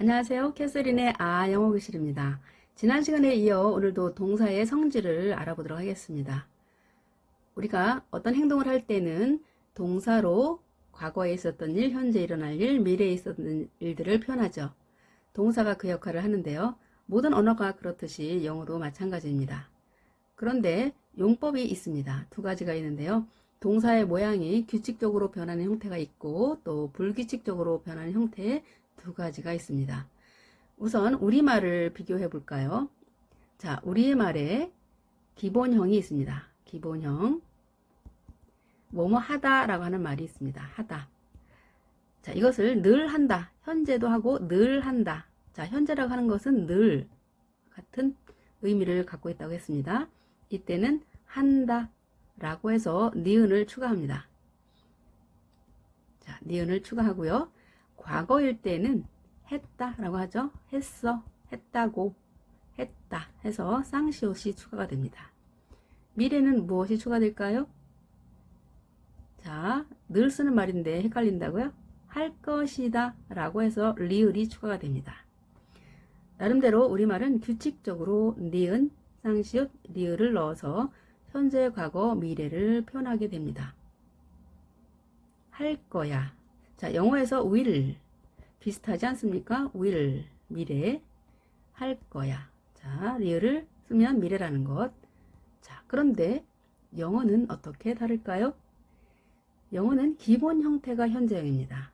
안녕하세요. 캐서린의 영어 교실입니다. 지난 시간에 이어 오늘도 동사의 성질을 알아보도록 하겠습니다. 우리가 어떤 행동을 할 때는 동사로 과거에 있었던 일, 현재 일어날 일, 미래에 있었던 일들을 표현하죠. 동사가 그 역할을 하는데요. 모든 언어가 그렇듯이 영어도 마찬가지입니다. 그런데 용법이 있습니다. 두 가지가 있는데요. 동사의 모양이 규칙적으로 변하는 형태가 있고 또 불규칙적으로 변하는 형태의 두 가지가 있습니다. 우선 우리말을 비교해 볼까요? 자, 우리말에 기본형이 있습니다. 기본형. 뭐뭐 하다 라고 하는 말이 있습니다. 하다. 자, 이것을 늘 한다. 현재도 하고 늘 한다. 자, 현재라고 하는 것은 늘 같은 의미를 갖고 있다고 했습니다. 이때는 한다 라고 해서 니은을 추가합니다. 자, 니은을 추가하고요. 과거일 때는 했다 라고 하죠. 했어, 했다고, 했다 해서 쌍시옷이 추가가 됩니다. 미래는 무엇이 추가될까요? 자, 늘 쓰는 말인데 헷갈린다고요? 할 것이다 라고 해서 리을이 추가가 됩니다. 나름대로 우리말은 규칙적으로 니은, 쌍시옷, 리을을 넣어서 현재, 과거, 미래를 표현하게 됩니다. 할 거야. 자, 영어에서 will 비슷하지 않습니까? will 미래 할 거야. 자, 리을을 쓰면 미래라는 것. 자, 그런데 영어는 어떻게 다를까요? 영어는 기본 형태가 현재형입니다.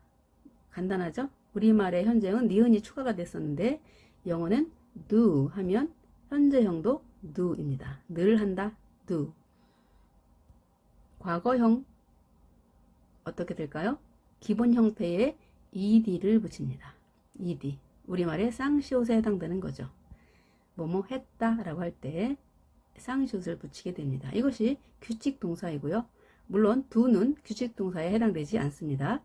간단하죠? 우리말의 현재형은 니은이 추가가 됐었는데 영어는 do 하면 현재형도 do입니다. 늘 한다, do. 과거형 어떻게 될까요? 기본 형태에 ed를 붙입니다. ed. 우리말의 쌍시옷에 해당되는 거죠. 뭐뭐 했다 라고 할 때 쌍시옷을 붙이게 됩니다. 이것이 규칙 동사이고요. 물론 do는 규칙 동사에 해당되지 않습니다.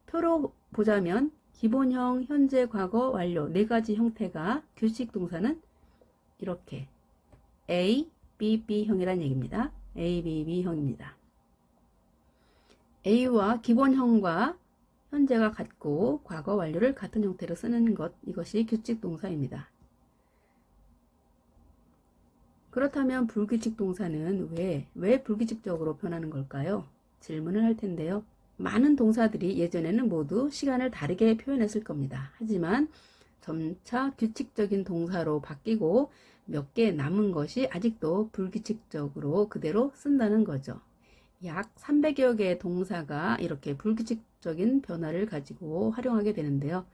표로 보자면 기본형, 현재, 과거, 완료 네 가지 형태가 규칙 동사는 이렇게 A, B, B형이라는 얘기입니다. A, B, B형입니다. A와 기본형과 현재가 같고 과거 완료를 같은 형태로 쓰는 것, 이것이 규칙 동사입니다. 그렇다면 불규칙 동사는 왜 불규칙적으로 변하는 걸까요? 질문을 할 텐데요. 많은 동사들이 예전에는 모두 시간을 다르게 표현했을 겁니다. 하지만 점차 규칙적인 동사로 바뀌고 몇 개 남은 것이 아직도 불규칙적으로 그대로 쓴다는 거죠. 약 300여 개의 동사가 이렇게 불규칙적인 변화를 가지고 활용하게 되는데요.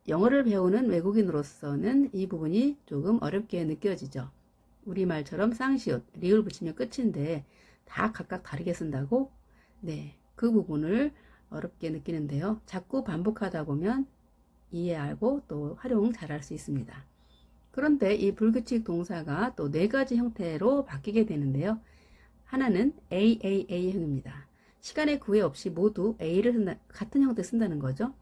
영어를 배우는 외국인으로서는 이 부분이 조금 어렵게 느껴지죠. 우리말처럼 쌍시옷, 리을 붙이면 끝인데 다 각각 다르게 쓴다고? 네, 그 부분을 어렵게 느끼는데요. 자꾸 반복하다 보면 이해하고 또 활용 잘할 수 있습니다. 그런데 이 불규칙 동사가 또 네 가지 형태로 바뀌게 되는데요. 하나는 AAA형입니다. 시간의 구애 없이 모두 A를 같은 형태 쓴다는 거죠.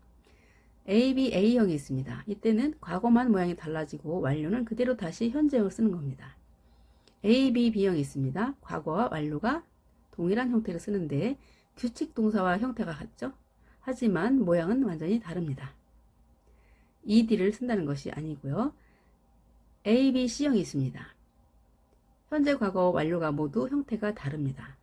ABA형이 있습니다. 이때는 과거만 모양이 달라지고 완료는 그대로 다시 현재형을 쓰는 겁니다. ABB형이 있습니다. 과거와 완료가 동일한 형태를 쓰는데 규칙 동사와 형태가 같죠. 하지만 모양은 완전히 다릅니다. ED를 쓴다는 것이 아니고요. ABC형이 있습니다. 현재, 과거, 완료가 모두 형태가 다릅니다.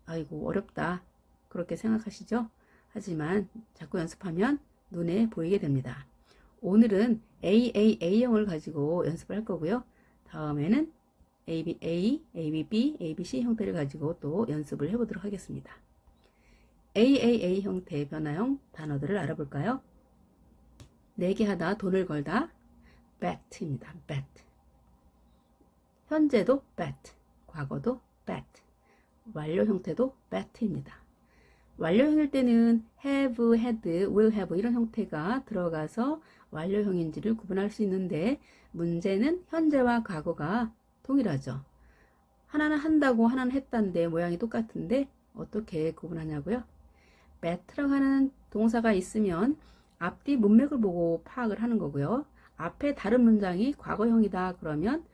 아이고 어렵다 그렇게 생각하시죠? 하지만 자꾸 연습하면 눈에 보이게 됩니다. 오늘은 AAA형을 가지고 연습을 할 거고요. 다음에는 ABA, ABB, ABC 형태를 가지고 또 연습을 해보도록 하겠습니다. AAA 형태의 변화형 단어들을 알아볼까요? 내게 하다, 돈을 걸다, bet입니다. bet. 현재도 bet, 과거도 bet, 완료 형태도 bet입니다. 완료형일 때는 have, had, will have 이런 형태가 들어가서 완료형인지를 구분할 수 있는데 문제는 현재와 과거가 동일하죠. 하나는 한다고 하나는 했다는데 모양이 똑같은데 어떻게 구분하냐고요? bet라고 하는 동사가 있으면 앞뒤 문맥을 보고 파악을 하는 거고요. 앞에 다른 문장이 과거형이다 그러면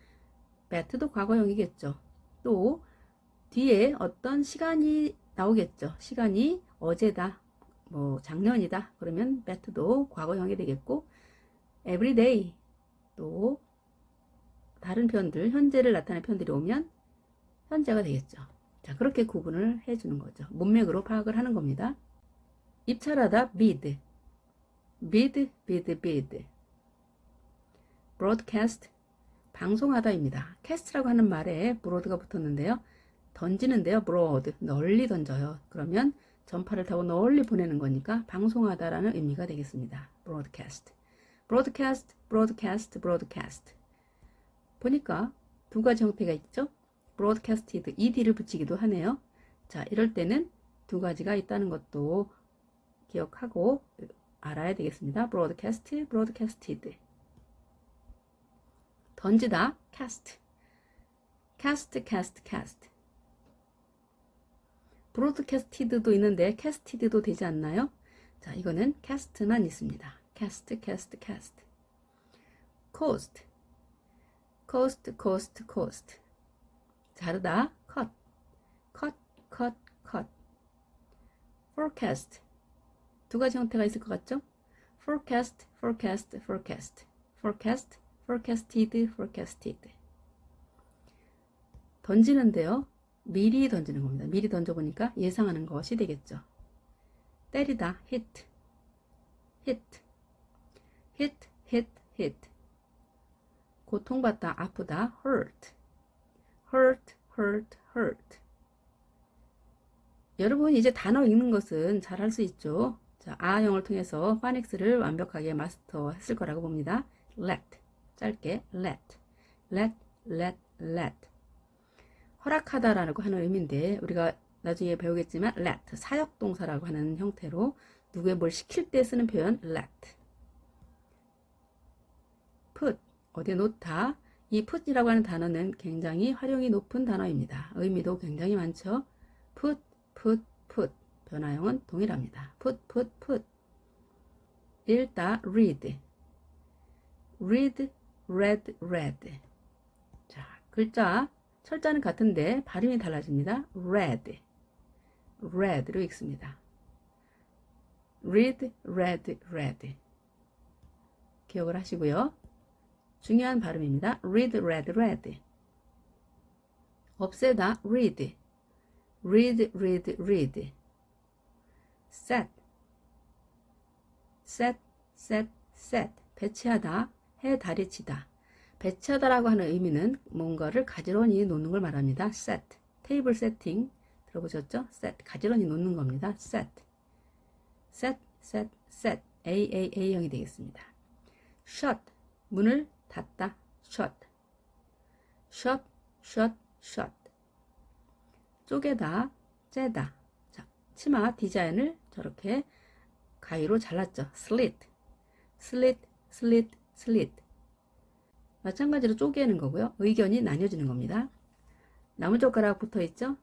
bet도 과거형이겠죠. 또 뒤에 어떤 시간이 나오겠죠. 시간이 어제다, 뭐 작년이다 그러면 bet도 과거형이 되겠고, every day 또 다른 표현들, 현재를 나타내는 표현들이 오면 현재가 되겠죠. 자, 그렇게 구분을 해주는 거죠. 문맥으로 파악을 하는 겁니다. 입찰하다 bid, bid, bid, bid. broadcast, 방송하다입니다. cast라고 하는 말에 broad가 붙었는데요. 던지는데요. broad, 널리 던져요. 그러면 전파를 타고 널리 보내는 거니까 방송하다라는 의미가 되겠습니다. broadcast, broadcast, broadcast, broadcast. 보니까 두 가지 형태가 있죠. broadcasted, ed를 붙이기도 하네요. 자, 이럴 때는 두 가지가 있다는 것도 기억하고 알아야 되겠습니다. broadcast, broadcasted. 던지다, cast, cast, cast, cast. broadcasted도 있는데 casted도 되지 않나요? 자, 이거는 cast만 있습니다. cast, cast, cast. coast, coast, coast, coast. 자르다, cut, cut, cut, cut. forecast, 두 가지 형태가 있을 것 같죠? forecast, forecast, forecast. forecast, forecasted, forecasted. 던지는데요. 미리 던지는 겁니다. 미리 던져보니까 예상하는 것이 되겠죠. 때리다, hit, hit, hit, hit, hit. 고통받다, 아프다, hurt, hurt, hurt, hurt. 여러분 이제 단어 읽는 것은 잘 할 수 있죠. 자, 아형을 통해서 파닉스를 완벽하게 마스터했을 거라고 봅니다. let, 짧게 let, let, let, let. 허락하다라고 하는 의미인데 우리가 나중에 배우겠지만 let, 사역동사라고 하는 형태로 누구에 뭘 시킬 때 쓰는 표현 let. put, 어디에 놓다. 이 put이라고 하는 단어는 굉장히 활용이 높은 단어입니다. 의미도 굉장히 많죠. put, put, put. 변화형은 동일합니다. put, put, put. 읽다, read, read, read, read. 자, 글자 철자는 같은데 발음이 달라집니다. read, read로 읽습니다. read, read, read. 기억을 하시고요. 중요한 발음입니다. read, read, read. 없애다, read, read, read, read. set, set, set, set. 배치하다, 해다리치다. 배치하다라고 하는 의미는 뭔가를 가지런히 놓는 걸 말합니다. set, 테이블 세팅 들어보셨죠? set, 가지런히 놓는 겁니다. set, set, set, set. AAA형이 되겠습니다. shut, 문을 닫다, shut, shut, shut, shut. 쪼개다, 째다. 자, 치마 디자인을 저렇게 가위로 잘랐죠. slit, slit, slit, slit. 마찬가지로 쪼개는 거고요. 의견이 나뉘어지는 겁니다. 나무젓가락 붙어 있죠?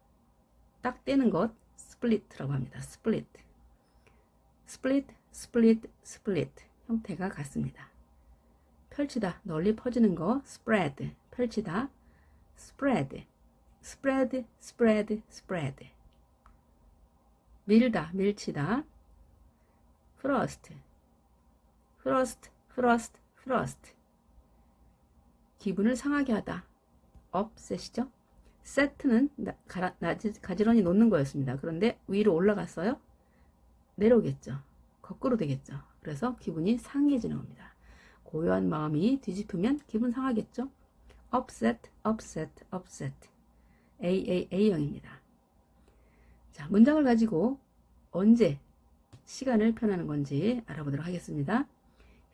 딱 떼는 것 split라고 합니다. split, split, split, split. 형태가 같습니다. 펼치다, 널리 퍼지는 거 spread, 펼치다, spread, spread, spread, spread. 밀다, 밀치다, frost, frost, frost, frost. 기분을 상하게 하다, upset이죠. set는 가지런히 놓는 거였습니다. 그런데 위로 올라갔어요. 내려오겠죠. 거꾸로 되겠죠. 그래서 기분이 상해지는 겁니다. 고요한 마음이 뒤집으면 기분 상하겠죠. upset, upset, upset. AAA형입니다. 자, 문장을 가지고 언제 시간을 표현하는 건지 알아보도록 하겠습니다.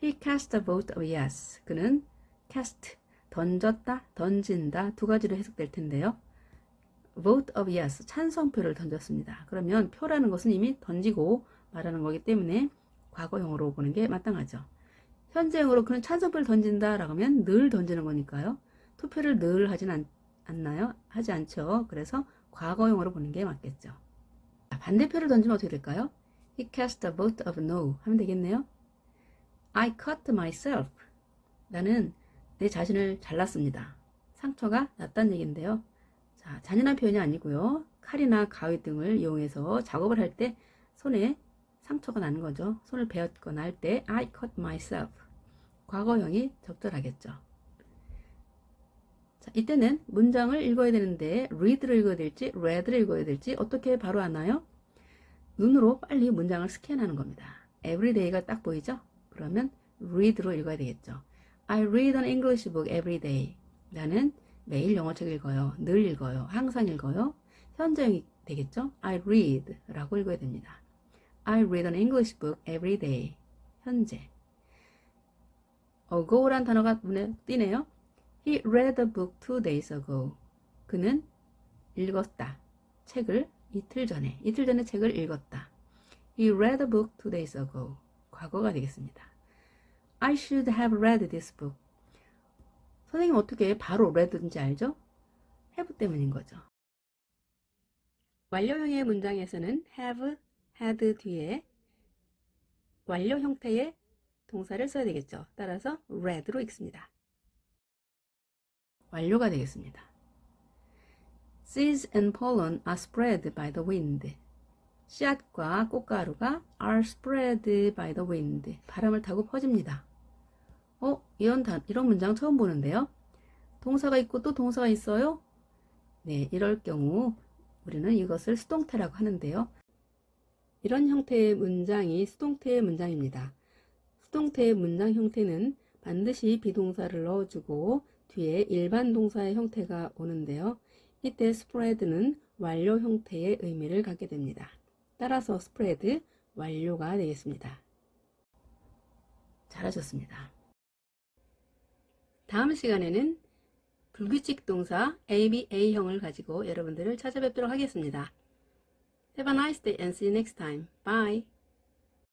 He cast a vote of yes. 그는 cast, 던졌다, 던진다 두 가지로 해석될 텐데요. vote of yes, 찬성표를 던졌습니다. 그러면 표라는 것은 이미 던지고 말하는 거기 때문에 과거형으로 보는 게 마땅하죠. 현재형으로 그는 찬성표를 던진다 라고 하면 늘 던지는 거니까요. 투표를 늘 하진 않나요? 하지 않죠. 그래서 과거형으로 보는 게 맞겠죠. 반대표를 던지면 어떻게 될까요? He cast a vote of no 하면 되겠네요. I cut myself. 나는 내 자신을 잘랐습니다. 상처가 났다는 얘기인데요. 자, 잔인한 표현이 아니고요. 칼이나 가위 등을 이용해서 작업을 할 때 손에 상처가 나는 거죠. 손을 베었거나 할 때 I cut myself. 과거형이 적절하겠죠. 자, 이때는 문장을 읽어야 되는데 read를 읽어야 될지 read를 읽어야 될지 어떻게 바로 아나요? 눈으로 빨리 문장을 스캔하는 겁니다. everyday가 딱 보이죠? 그러면 read로 읽어야 되겠죠. I read an English book every day. 나는 매일 영어책 읽어요. 늘 읽어요. 항상 읽어요. 현재형이 되겠죠? I read 라고 읽어야 됩니다. I read an English book every day. 현재. ago란 단어가 눈에 띄네요. He read a book 2 days ago. 그는 읽었다. 책을 이틀 전에 책을 읽었다. He read a book 2 days ago. 과거가 되겠습니다. I should have read this book. 선생님 어떻게 바로 read인지 알죠? have 때문인 거죠. 완료형의 문장에서는 have, had 뒤에 완료 형태의 동사를 써야 되겠죠. 따라서 read로 읽습니다. 완료가 되겠습니다. Seeds and pollen are spread by the wind. 씨앗과 꽃가루가 are spread by the wind. 바람을 타고 퍼집니다. 이런 문장 처음 보는데요. 동사가 있고 또 동사가 있어요? 네, 이럴 경우 우리는 이것을 수동태라고 하는데요. 이런 형태의 문장이 수동태의 문장입니다. 수동태의 문장 형태는 반드시 비동사를 넣어주고 뒤에 일반 동사의 형태가 오는데요. 이때 spread는 완료 형태의 의미를 갖게 됩니다. 따라서 spread 완료가 되겠습니다. 잘하셨습니다. 다음 시간에는 불규칙 동사 ABA형을 가지고 여러분들을 찾아뵙도록 하겠습니다. Have a nice day and see you next time. Bye.